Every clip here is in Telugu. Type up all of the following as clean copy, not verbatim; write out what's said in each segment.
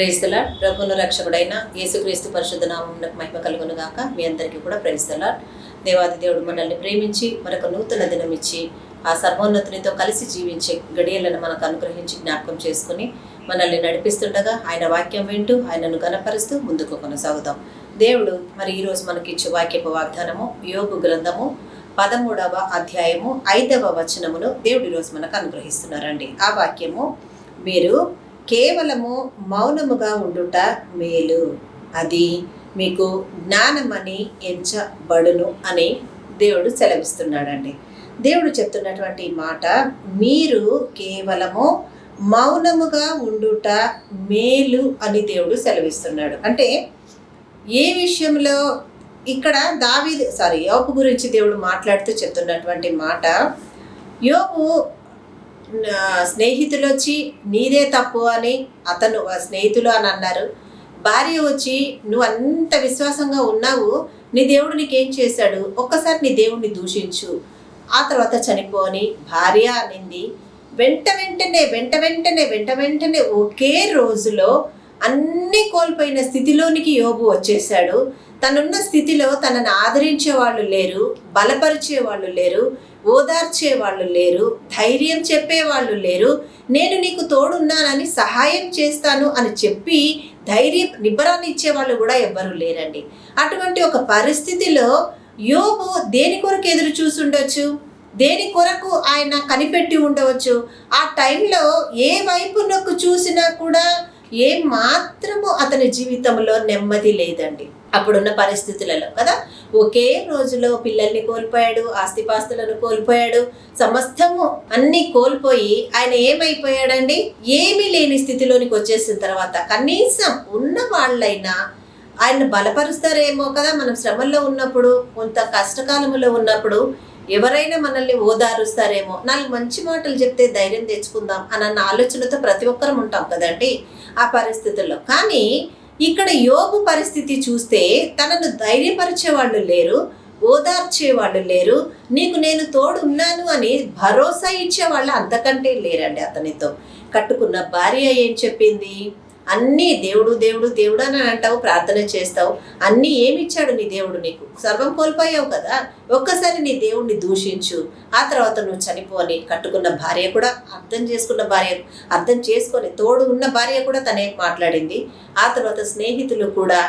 Praise the lord. ప్రభువును రక్షకుడైన యేసుక్రీస్తు పరిశుద్ధ నామమునకు మహిమ కలుగును గాక. మీ అందరికీ కూడా ప్రైజ్ ది లార్డ్. దేవాది దేవుడు మనల్ని ప్రేమించి మరొక నూతన దినం ఇచ్చి ఆ సర్వోన్నతునితో కలిసి జీవించే గడియలను మనకు అనుగ్రహించి జ్ఞాపకం చేసుకుని మనల్ని నడిపిస్తుండగా ఆయన వాక్యం వింటూ ఆయనను గణపరుస్తూ ముందుకు కొనసాగుతాం. దేవుడు మరి ఈరోజు మనకి ఇచ్చే వాక్యపు వాగ్దానము యోబు గ్రంథము 13వ అధ్యాయము 5వ వచనమును దేవుడు ఈరోజు మనకు అనుగ్రహిస్తున్నారండి. ఆ వాక్యము, మీరు కేవలము మౌనముగా ఉండుట మేలు, అది మీకు జ్ఞానమని ఎంచబడును అని దేవుడు సెలవిస్తున్నాడండి. దేవుడు చెప్తున్నటువంటి మాట, మీరు కేవలము మౌనముగా ఉండుట మేలు అని దేవుడు సెలవిస్తున్నాడు. అంటే ఏ విషయంలో ఇక్కడ యోబు గురించి దేవుడు మాట్లాడుతూ చెప్తున్నటువంటి మాట, యోబు స్నేహితులు వచ్చి నీదే తప్పు అని స్నేహితులు అని అన్నారు. భార్య వచ్చి నువ్వు అంత విశ్వాసంగా ఉన్నావు, నీ దేవుడు నీకేం చేశాడు, ఒక్కసారి నీ దేవుడిని దూషించు, ఆ తర్వాత చనిపో అని భార్య అనింది. వెంట వెంటనే ఒకే రోజులో అన్నీ కోల్పోయిన స్థితిలోనికి యోబు వచ్చేసాడు. తనున్న స్థితిలో తనను ఆదరించే వాళ్ళు లేరు, బలపరిచే వాళ్ళు లేరు, ఓదార్చే వాళ్ళు లేరు, ధైర్యం చెప్పే వాళ్ళు లేరు. నేను నీకు తోడున్నానని సహాయం చేస్తాను అని చెప్పి నిబ్బరాన్ని ఇచ్చే వాళ్ళు కూడా ఎవ్వరూ లేరండి. అటువంటి ఒక పరిస్థితిలో యోబు దేని కొరకు ఎదురు చూసుండొచ్చు, దేని కొరకు ఆయన కనిపెట్టి ఉండవచ్చు. ఆ టైంలో ఏ వైపునకు చూసినా కూడా ఏ మాత్రము అతని జీవితంలో నెమ్మది లేదండి. అప్పుడున్న పరిస్థితులలో కదా, ఒకే రోజులో పిల్లల్ని కోల్పోయాడు, ఆస్తిపాస్తులను కోల్పోయాడు, సమస్తము అన్ని కోల్పోయి ఆయన ఏమైపోయాడండి, ఏమీ లేని స్థితిలోనికి వచ్చేసిన తర్వాత కనీసం ఉన్న వాళ్ళైనా ఆయన బలపరుస్తారేమో కదా. మనం శ్రమల్లో ఉన్నప్పుడు, కొంత కష్టకాలంలో ఉన్నప్పుడు ఎవరైనా మనల్ని ఓదారుస్తారేమో, 4 మంచి మాటలు చెప్తే ధైర్యం తెచ్చుకుందాం అన్న ఆలోచనతో ప్రతి ఒక్కరం ఉంటాం కదండి ఆ పరిస్థితుల్లో. కానీ ఇక్కడ యోబు పరిస్థితి చూస్తే తనను ధైర్యపరిచే వాళ్ళు లేరు, ఓదార్చే వాళ్ళు లేరు, నీకు నేను తోడు ఉన్నాను అని భరోసా ఇచ్చే వాళ్ళు అంతకంటే లేరండి. అతనితో కట్టుకున్న భార్య ఏం చెప్పింది, అన్నీ దేవుడు దేవుడు దేవుడు అని అంటావు, ప్రార్థన చేస్తావు, అన్నీ ఏమిచ్చాడు నీ దేవుడు, నీకు సర్వం కోల్పోయావు కదా, ఒక్కసారి నీ దేవుడిని దూషించు, ఆ తర్వాత నువ్వు చనిపోని. కట్టుకున్న భార్య కూడా అర్థం చేసుకొని తోడు ఉన్న భార్య కూడా తనే మాట్లాడింది. ఆ తర్వాత స్నేహితులు కూడా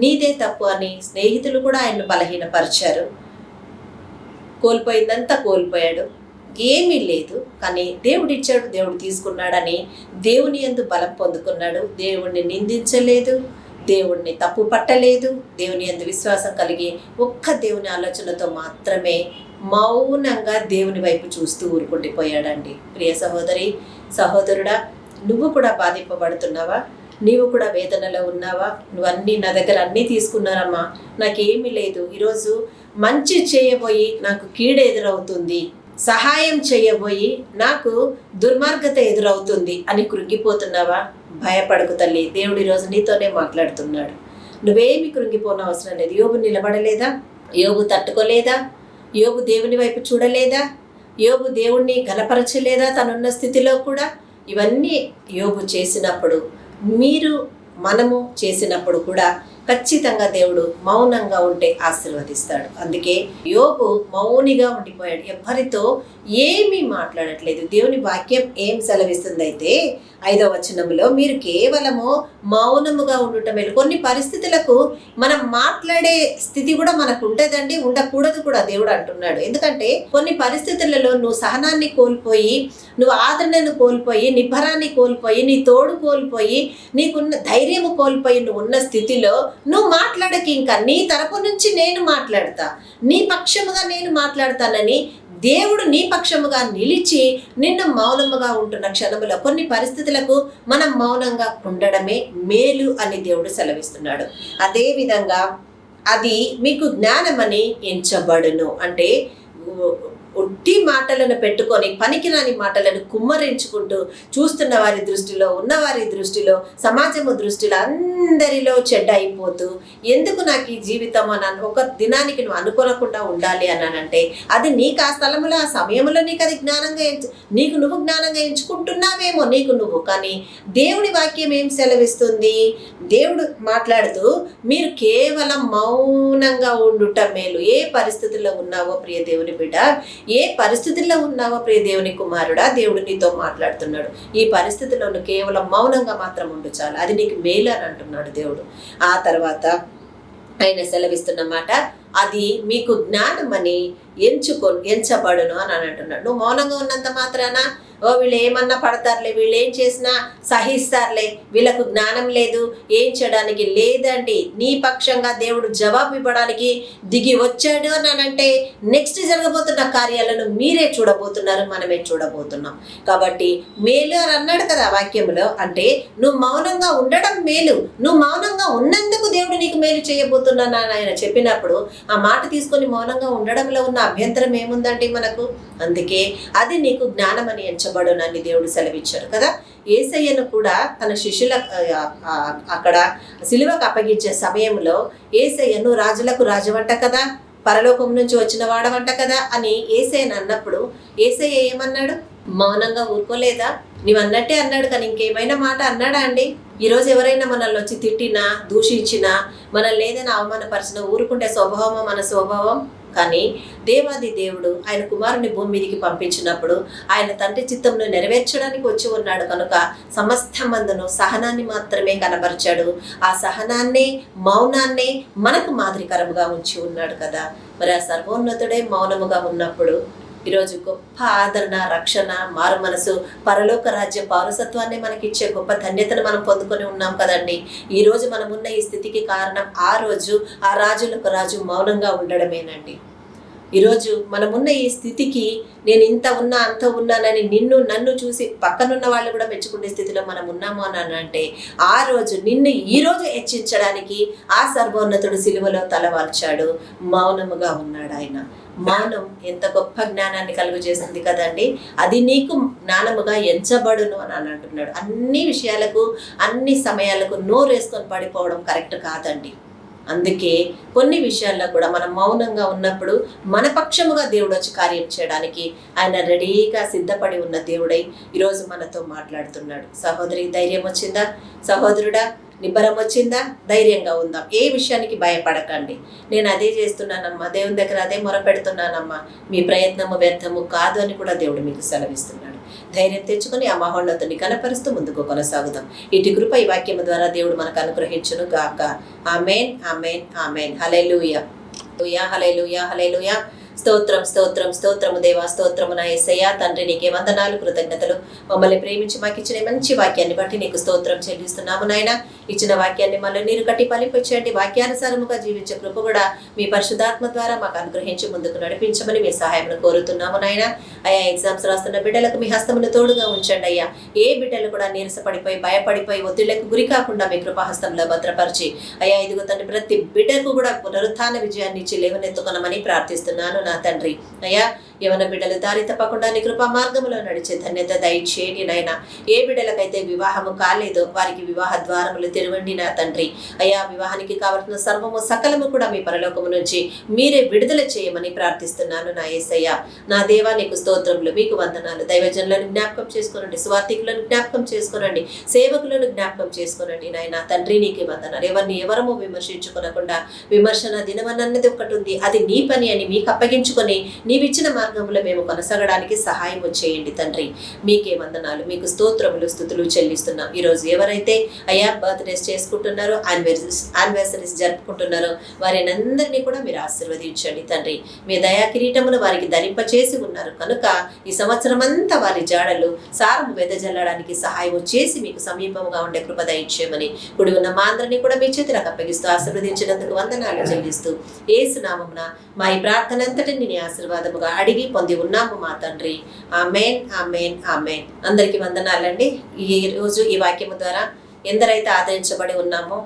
నీదే తప్పు అని స్నేహితులు కూడా ఆయన్ను బలహీనపరిచారు. కోల్పోయిందంతా కోల్పోయాడు, ఏమీ లేదు. కానీ దేవుడు ఇచ్చాడు, దేవుడు తీసుకున్నాడని దేవుని యందు బలం పొందుకున్నాడు. దేవుణ్ణి నిందించలేదు, దేవుణ్ణి తప్పు పట్టలేదు, దేవుని యందు విశ్వాసం కలిగి ఒక్క దేవుని ఆలోచనతో మాత్రమే మౌనంగా దేవుని వైపు చూస్తూ ఊరుకుండిపోయాడండి. ప్రియ సహోదరి, సహోదరుడా, నువ్వు కూడా బాధింపబడుతున్నావా? నీవు కూడా వేదనలో ఉన్నావా? నువ్వన్నీ నా దగ్గర అన్నీ తీసుకున్నారమ్మా, నాకేమీ లేదు, ఈరోజు మంచి చేయబోయి నాకు కీడు ఎదురవుతుంది, సహాయం చేయబోయి నాకు దుర్మార్గత ఎదురవుతుంది అని కృంగిపోతున్నావా? భయపడకు తల్లి, దేవుడు ఈరోజు నీతోనే మాట్లాడుతున్నాడు. నువ్వేమి కృంగిపోన అవసరం లేదు. యోబు నిలబడలేదా? యోబు తట్టుకోలేదా? యోబు దేవుని వైపు చూడలేదా? యోబు దేవుణ్ణి ఘనపరచలేదా తనున్న స్థితిలో కూడా? ఇవన్నీ యోబు చేసినప్పుడు, మనము చేసినప్పుడు కూడా ఖచ్చితంగా దేవుడు మౌనంగా ఉంటే ఆశీర్వదిస్తాడు. అందుకే యోబు మౌనిగా ఉండిపోయాడు, ఎవ్వరితో ఏమీ మాట్లాడట్లేదు. దేవుని వాక్యం ఏం సెలవిస్తుంది అయితే 5వ వచనంలో, మీరు కేవలము మౌనముగా ఉండటం మేలు. కొన్ని పరిస్థితులకు మనం మాట్లాడే స్థితి కూడా మనకు ఉంటుందండి, ఉండకూడదు కూడా దేవుడు అంటున్నాడు. ఎందుకంటే కొన్ని పరిస్థితులలో నువ్వు సహనాన్ని కోల్పోయి, నువ్వు ఆదరణను కోల్పోయి, నిబ్బరాన్ని కోల్పోయి, నీ తోడు కోల్పోయి, నీకున్న ధైర్యము కోల్పోయి నువ్వు ఉన్న స్థితిలో నువ్వు మాట్లాడకి, ఇంకా నీ తరపు నుంచి నేను మాట్లాడతా, నీ పక్షముగా నేను మాట్లాడతానని దేవుడు నీ పక్షముగా నిలిచి నిన్ను మౌనముగా ఉంటున్న క్షణములో కొన్ని పరిస్థితులకు మనం మౌనంగా ఉండడమే మేలు అని దేవుడు సెలవిస్తున్నాడు. అదేవిధంగా అది మీకు జ్ఞానమని ఎంచబడును. అంటే ఉట్టి మాటలను పెట్టుకొని పనికిరాని మాటలను కుమ్మరించుకుంటూ చూస్తున్న వారి దృష్టిలో, ఉన్నవారి దృష్టిలో, సమాజము దృష్టిలో అందరిలో చెడ్డ అయిపోతూ ఎందుకు నాకు ఈ జీవితం అని ఒక దినానికి నువ్వు అనుకోనకుండా ఉండాలి అన్నానంటే అది నీకు ఆ స్థలంలో ఆ సమయంలో నీకు అది జ్ఞానంగా నీకు నువ్వు జ్ఞానంగా ఎంచుకుంటున్నావేమో నీకు నువ్వు. కానీ దేవుని వాక్యం ఏం సెలవిస్తుంది? దేవుడు మాట్లాడుతూ మీరు కేవలం మౌనంగా ఉండుట మేలు. ఏ పరిస్థితుల్లో ఉన్నావో ప్రియ దేవుని బిడ్డ, ఏ పరిస్థితుల్లో ఉన్నావో ప్రియ దేవుని కుమారుడా, దేవుడు నీతో మాట్లాడుతున్నాడు. ఈ పరిస్థితుల్లో కేవలం మౌనంగా మాత్రం ఉండు చాలు, అది నీకు మేలు అని అంటున్నాడు దేవుడు. ఆ తర్వాత ఆయన సెలవిస్తున్న మాట, అది మీకు జ్ఞానమని ఎంచబడును అని అంటున్నాడు. నువ్వు మౌనంగా ఉన్నంత మాత్రాన వీళ్ళు ఏమన్నా పడతారులే, వీళ్ళు ఏం చేసినా సహిస్తారులే, వీళ్ళకు జ్ఞానం లేదు, ఏం చేయడానికి లేదండి. నీ పక్షంగా దేవుడు జవాబు ఇవ్వడానికి దిగి వచ్చాడు అని అంటే నెక్స్ట్ జరగబోతున్న కార్యాలను మీరే చూడబోతున్నారు, మనమే చూడబోతున్నాం. కాబట్టి మేలు అని అన్నాడు కదా వాక్యంలో. అంటే నువ్వు మౌనంగా ఉండడం మేలు, నువ్వు మౌనంగా ఉన్నందుకు దేవుడు నీకు మేలు చేయబోతున్నాను అని ఆయన చెప్పినప్పుడు ఆ మాట తీసుకొని మౌనంగా ఉండడంలో ఉన్న అభ్యంతరం ఏముందండి మనకు? అందుకే అది నీకు జ్ఞానమని ఎంచబడునని దేవుడు సెలవిచ్చారు కదా. యేసయ్యను కూడా తన శిష్యుల అక్కడ సిలువకు అప్పగించే సమయంలో యేసయ్యను రాజులకు రాజవంట కదా, పరలోకం నుంచి వచ్చిన వాడవంట కదా అని యేసయ్యను అన్నప్పుడు యేసయ్య ఏమన్నాడు? మౌనంగా ఊరుకోలేదా? నీవన్నట్టే అన్నాడు, కానీ ఇంకేమైనా మాట అన్నాడా అండి? ఈరోజు ఎవరైనా మనల్ని వచ్చి తిట్టినా, దూషించినా, మనల్ని ఏదైనా అవమానపరిచినా ఊరుకుంటే స్వభావమా మన స్వభావం? కానీ దేవాది దేవుడు ఆయన కుమారుని భూమి మీదికి పంపించినప్పుడు ఆయన తండ్రి చిత్తంను నెరవేర్చడానికి వచ్చి ఉన్నాడు కనుక సమస్త మందును సహనాన్ని మాత్రమే కనబరిచాడు. ఆ సహనాన్నే, మౌనాన్నే మనకు మాదిరికరముగా ఉంచి ఉన్నాడు కదా. మరి ఆ సర్వోన్నతుడే మౌనముగా ఉన్నప్పుడు ఈరోజు గొప్ప ఆదరణ, రక్షణ, మారు మనసు, పరలోక రాజ్య పౌరసత్వాన్ని మనకిచ్చే గొప్ప ధన్యతను మనం పొందుకొని ఉన్నాం కదండి. ఈరోజు మనం ఉన్న ఈ స్థితికి కారణం ఆ రోజు ఆ రాజులకు రాజు మౌనంగా ఉండడమేనండి. ఈరోజు మనమున్న ఈ స్థితికి నేను ఇంత ఉన్నా అంత ఉన్నానని నన్ను చూసి పక్కనున్న వాళ్ళు కూడా మెచ్చుకునే స్థితిలో మనం ఉన్నాము అని అంటే ఆ రోజు నిన్ను ఈరోజు హెచ్చించడానికి ఆ సర్వోన్నతుడు సిలువలో తలవాల్చాడు, మౌనముగా ఉన్నాడు ఆయన. మౌనం ఎంత గొప్ప జ్ఞానాన్ని కలుగు చేస్తుంది కదండి. అది నీకు జ్ఞానముగా ఎంచబడును అని అంటున్నాడు. అన్ని విషయాలకు అన్ని సమయాలకు నోరేసుకొని పడిపోవడం కరెక్ట్ కాదండి. అందుకే కొన్ని విషయాల్లో కూడా మనం మౌనంగా ఉన్నప్పుడు మన పక్షముగా దేవుడు వచ్చి కార్యం చేయడానికి ఆయన రెడీగా సిద్ధపడి ఉన్న దేవుడై ఈరోజు మనతో మాట్లాడుతున్నాడు. సహోదరి, ధైర్యం వచ్చిందా? సహోదరుడా, నిబ్బరం వచ్చిందా? ధైర్యంగా ఉందాం. ఏ విషయానికి భయపడకండి. నేను అదే చేస్తున్నానమ్మా, దేవుని దగ్గర అదే మొరపెడుతున్నానమ్మా, మీ ప్రయత్నము వ్యర్థము కాదు అని కూడా దేవుడు మీకు సెలవిస్తున్నాడు. ధైర్యం తెచ్చుకొని ఆ మహోన్నతుని కనపరుస్తూ ముందుకు కొనసాగుదాం. ఇటు కృప ఈ వాక్యము ద్వారా దేవుడు మనకు అనుగ్రహించును గాక. ఆమేన్, ఆమేన్, ఆమేన్. హల్లెలూయా, హల్లెలూయా, హల్లెలూయా. స్తోత్రం, స్తోత్రం, స్తోత్రము దేవా, స్తోత్రము నా యేసయ్యా. తండ్రి నీకే వందనాలు, కృతజ్ఞతలు. మమ్మల్ని ప్రేమించి మాకు ఇచ్చిన మంచి వాక్యాన్ని బట్టి నీకు స్తోత్రం చెల్లిస్తున్నాము నాయన. ఇచ్చిన వాక్యాన్ని మళ్ళీ నీరు కట్టి ఫలింపచేయండి. వాక్యానుసారముగా జీవించే కృప కూడా మీ పరిశుద్ధాత్మ ద్వారా మాకు అనుగ్రహించి ముందుకు నడిపించమని మీ సహాయం కోరుతున్నాము నాయన. అయ్యా, ఎగ్జామ్స్ రాస్తున్న బిడ్డలకు మీ హస్తమును తోడుగా ఉంచండి అయ్యా. ఏ బిడ్డలు కూడా నీరసపడిపోయి, భయపడిపోయి, ఒత్తిళ్లకు గురి కాకుండా మీ కృపాహస్తంలో భద్రపరిచి అయ్యా, ఇదిగో తండ్రి ప్రతి బిడ్డకు కూడా పునరుత్థాన విజయాన్ని ఇచ్చి లేవనెత్తుకొనమని ప్రార్థిస్తున్నాను నా తండ్రి. అయ్యా, యవన బిడ్డలు దారి తప్పకుండా నీ కృపా మార్గంలో నడిచే ధన్యత దయచేయండి నాయన. ఏ బిడ్డలకైతే వివాహము కాలేదో వారికి వివాహ ద్వారములు తెరవండి నా తండ్రి. అయ్యా, వివాహానికి కావలసిన సర్వము సకలము కూడా మీ పరలోకము నుంచి మీరే విడుదల చేయమని ప్రార్థిస్తున్నాను నా యేసయ్య. నా దేవా, నీకు స్తోత్రములు, మీకు వందనాలు. దైవజనులను జ్ఞాపకం చేసుకోనండి, స్వార్థికులను జ్ఞాపకం చేసుకోనండి, సేవకులను జ్ఞాపకం చేసుకోనండి నాయన. తండ్రి నీకే వందనాలు. ఎవరిని ఎవరము విమర్శించుకోనకుండా విమర్శన దినమన్నది ఒకటి ఉంది, అది నీ పని అని మీకు అప్పగించుకొని నీవిచ్చిన మార్గంలో మేము కొనసాగడానికి సహాయం చేయండి తండ్రి. మీకే వందనాలు, మీకు స్తోత్రములు, స్తుతులు చెల్లిస్తున్నాం. ఈరోజు ఎవరైతే అయ్యా బర్త్డేస్ చేసుకుంటున్నారో, యానివర్సరీస్ జరుపుకుంటున్నారో వారిని అందరినీ కూడా మీరు ఆశీర్వదించండి తండ్రి. మీ దయా కిరీటమును వారికి ధరింపచేసి ఉన్నారు కనుక ఈ సంవత్సరం అంతా వారి జాడలు సారము వెదజల్లడానికి సహాయం చేసి మీకు సమీపంగా ఉండే కృప దయచేయమని కూడి ఉన్న మా అందరినీ కూడా మీ చేతులకు అప్పగిస్తూ ఆశీర్వదించినందుకు వందనాలు చెల్లిస్తూ యేసు నామమున మా ఈ ప్రార్థన అంతటిని నీ ఆశీర్వాదముగా అడిగి పొంది ఉన్నాము మా తండ్రి. ఆమేన్, ఆమేన్, ఆమేన్. అందరికీ వందనాలండి. ఈ రోజు ఈ వాక్యము ద్వారా ఎందరైతే ఆదరించబడి ఉన్నామో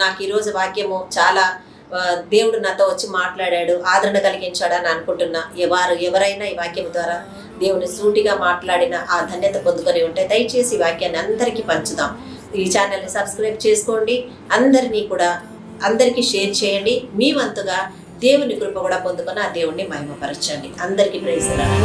నాకు ఈరోజు వాక్యము చాలా దేవుడు నాతో వచ్చి మాట్లాడాడు, ఆదరణ కలిగించాడు అని అనుకుంటున్నా ఎవరైనా ఈ వాక్యం ద్వారా దేవుని సూటిగా మాట్లాడిన ఆ ధన్యత పొందుకొని ఉంటే దయచేసి ఈ వాక్యాన్ని అందరికీ పంచుదాం. ఈ ఛానల్ని సబ్స్క్రైబ్ చేసుకోండి. అందరికీ షేర్ చేయండి. మీ వంతుగా దేవుని కృప కూడా పొందుకొని ఆ దేవుణ్ణి మహిమపరచండి. అందరికీ ప్రైజ్ ది లార్డ్.